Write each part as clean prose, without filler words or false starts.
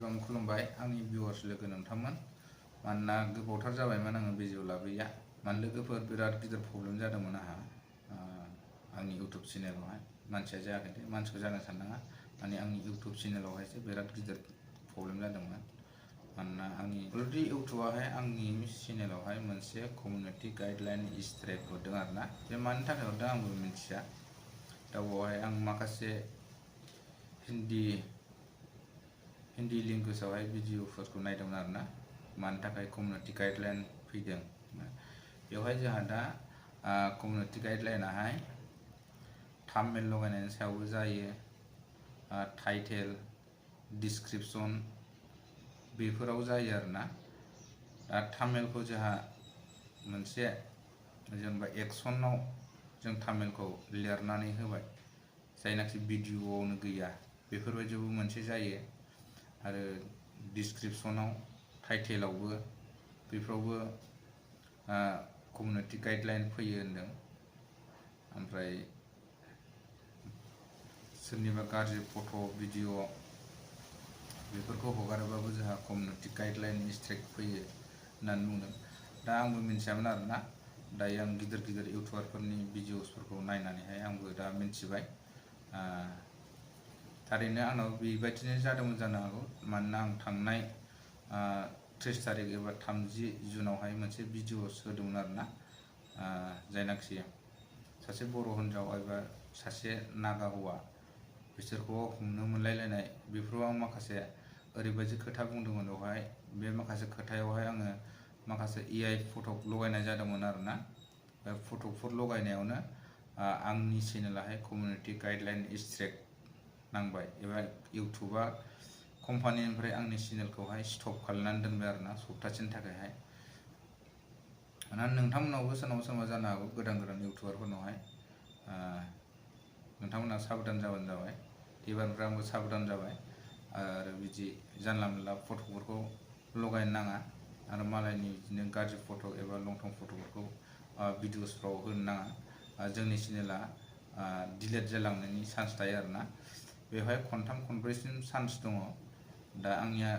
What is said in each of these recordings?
खुलुमबाय आंनि भिउअर्स लोगो नोंथांमोन। मानोना गोबावथार जाबायमोन आङो भिडिअ लाबोयैया। माने लोगोफोर बिराद गिदिर प्रब्लेम जादोंमोन आंहा आंनि इउटुब चेनेलावहाय। मानसिया जायाखै दे, मानसिखौ जानो साननाङा। माने आंनि इउटुब चेनेलावहायसो बिराद गिदिर प्रब्लेम जादोंमोन। मानोना आंनि अलरेडि इउटुबावहाय आंनि चेनेलावहाय मोनसे कमिउनिटि गाइडलाइन स्ट्राइक हरदों आरोना। बे मानि थाखाय हरदों आंबो मिथिया। दा बेवहाय आं माखासे हिन्दी लेंगुवेजावहाय भिडिअफोरखौ नायदोंमोन आरोना। मानि थाखाय कमिउनिटि गाइडलाइन फैदों। बेवहाय जोंहा दा कमिउनिटि गाइडलाइनाहाय थाम्बनेल लगायनायनि सायावबो जायो, टाइटेल, डिसक्रिपसन बेफोराव जायो आरोना। दा थाम्बनेलखौ जोंहा मोनसे जेनेबा एक्सनाव जों थाम्बनेलखौ लिरनानै होबाय, जायनाखि भिडिअआवनो गैया बेफोरबायदिबो मोनसे जायो। आरो डिसक्रिपसनाव, टाइटेलावबो बेफोरावबो कमिउनिटि गाइडलाइन फैयो होनदों। ओमफ्राय सोरनिबा गाज्रि फट' भिडिअ बेफोरखौ हगारोबाबो जोंहा कमिउनिटि गाइडलाइन स्ट्राइक फैयो होननानै बुंदों। दा आंबो मिथियामोन आरोना। दायो आं गिदिर गिदिर इउटुबारफोरनि भिडिअसफोरखौ नायनानैहाय आंबो दा मिथिबाय। थारैनो आंनाव बेबायदिनो जादोंमोन जानो हागौ। मानोना आं थांनाय 30 तारिख एबा 30 जुनावहाय मोनसे भिडिअ होदोंमोन आरोना। जायनाखि सासे बर' हिन्जाव एबा सासे नागा हौवा बिसोरखौ हमनो मोनलायलायनाय, बेफोराव आं माखासे ओरैबायदि खोथा बुंदोंमोन बेवहाय। बे माखासे खोथायावहाय आङो माखासे AI फटक लगायनाय जादोंमोन आरोना। बे फटकफोर लगायनायावनो आंनि चेनेलाहाय कमिउनिटि गाइडलाइन स्ट्राइक नांबाय, एबा इउटुबा कम्पानिनिफ्राय आंनि चेनेलखौहाय स्टप खालामनानै दोनबाय आरोना, सप्तासेनि थाखायहाय। मानोना नोंथांमोनावबो सोरनावबा जानो हागौ, गोदान इउटुबारफोरनावहाय। नोंथांमोना साबधान जाबानो जाबाय। एबारनिफ्राय आंबो साबधान जाबाय। आरो बिदि जानला मोनला फटकफोरखौ लगायनो नाङा। आरो मालायनि बिदिनो गाज्रि फट' एबा लंथं फट'फोरखौ भिडिअसफ्राव होनो नाङा। जोंनि चेनेला डिलेट जालांनायनि चान्स थायो आरोना। बेवहाय खनथाम खनब्रैसिम चान्स दङ। दा आंनिया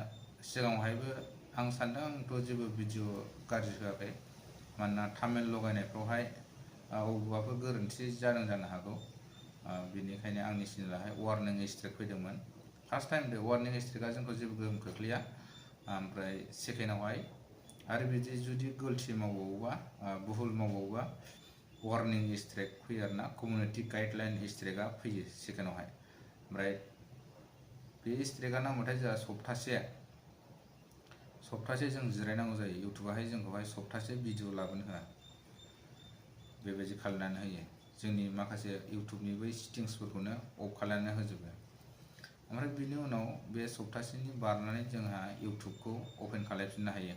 सिगाङावहायबो आं सान्दों आंथ' जेबो भिडिअ गाज्रि होआखै। मानोना थाम्बनेल लगायनायफ्रावहाय बबेबाफोर गोरोन्थि जादों जानो हागौ। बेनिखायनो आंनि चेनेलाहाय वार्निं स्ट्राइक फैदोंमोन। फार्स्ट टाइम बे वार्निं स्ट्राइकआ जोंखौ जेबो गोहोम खोख्लैया। ओमफ्राय सेकेन्डआवहाय आरो बिदि जुदि गलथि मावबावोबा, भुल मावबावोबा वार्निं स्ट्राइक फैयो आरोना। कमिउनिटि गाइडलाइन स्ट्राइकआ फैयो सेकेन्डआवहाय। ओमफ्राय बे स्ट्राइकआ नांबाथाय जोंहा सप्तासे जों जिरायनांगौ जायो। इउटुबाहाय जोंखौहाय सप्तासे भिडिअ लाबोनो होआ, बेबायदि खालामनानै होयो। जोंनि माखासे इउटुबनि बै सेटिंसफोरखौनो अफ खालामनानै होजोबो। ओमफ्राय बिनि उनाव बे सप्तासेनि बारनानै जोंहा इउटुबखौ अपेन खालामफिननो हायो।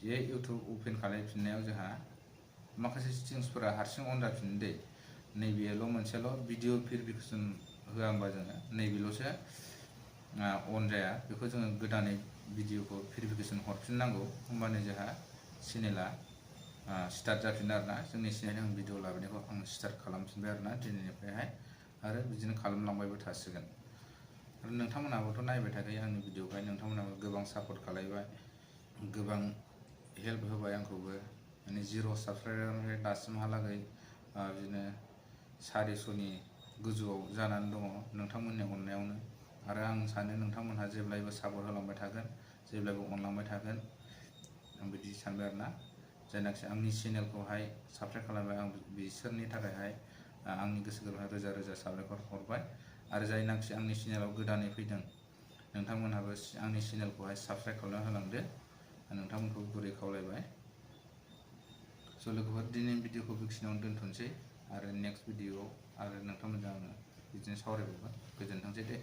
बे इउटुब अपेन खालामफिननायाव जोंहा माखासे सेटिंसफोरा हारसिं अन जाफिनो दे। नैबेल' मोनसेल' भिडिअ भेरिफिकेसन होआ होमबा जोङो, नैबेल'सो अन जाया। बेखौ जोङो गोदानै भिडिअखौ भेरिफिकेसन हरफिननांगौ। होमबानो जोंहा चेनेला स्टार्ट जाफिनो आरोना। जोंनि चेनेलनि आं भिडिअ लाबोनायखौ आं स्टार्ट खालामफिनबाय आरोना दिनैनिफ्रायहाय। आरो बिदिनो खालामलांबायबो थासिगोन। आरो नोंथांमोनहाबोथ' नायबाय थाखायो आंनि भिडिअखौहाय। नोंथांमोनहाबो गोबां सापर्ट खालामबाय, गोबां हेल्प होबाय आंखौबो। माने 0 साबस्क्राइबारनिफ्राय दासिमहालागै बिदिनो 400नि गोजौआव जानानै दङ नोंथांमोननि अननायावनो। आरो आं सानो नोंथांमोनहा जेब्लायबो सापर्ट होलांबाय थागोन, जेब्लायबो अनलांबाय थागोन, आं बिदि सानबाय आरोना। जायनाखि आंनि चेनेलखौहाय साबस्क्राइब खालामबाय, आं बिसोरनि थाखायहाय आंनि गोसो गोरबोनिफ्राय रोजा रोजा साबायखर हरबाय। आरो जायनाखि आंनि चेनेलाव गोदानै फैदों, नोंथांमोनहाबो आंनि चेनेलखौहाय साबस्क्राइब खालामना होलांदो। नोंथांमोनखौ गुरै खावलायबाय। स' लोगोफोर, दिनैनि भिडिअखौ बेखिनियावनो दोनथ'नोसै। आरो नेक्स्ट भिडिअआव आरो नोंथांमोनजों आङो बिदिनो सावरायबावगोन। गोजोनथोंसै दे।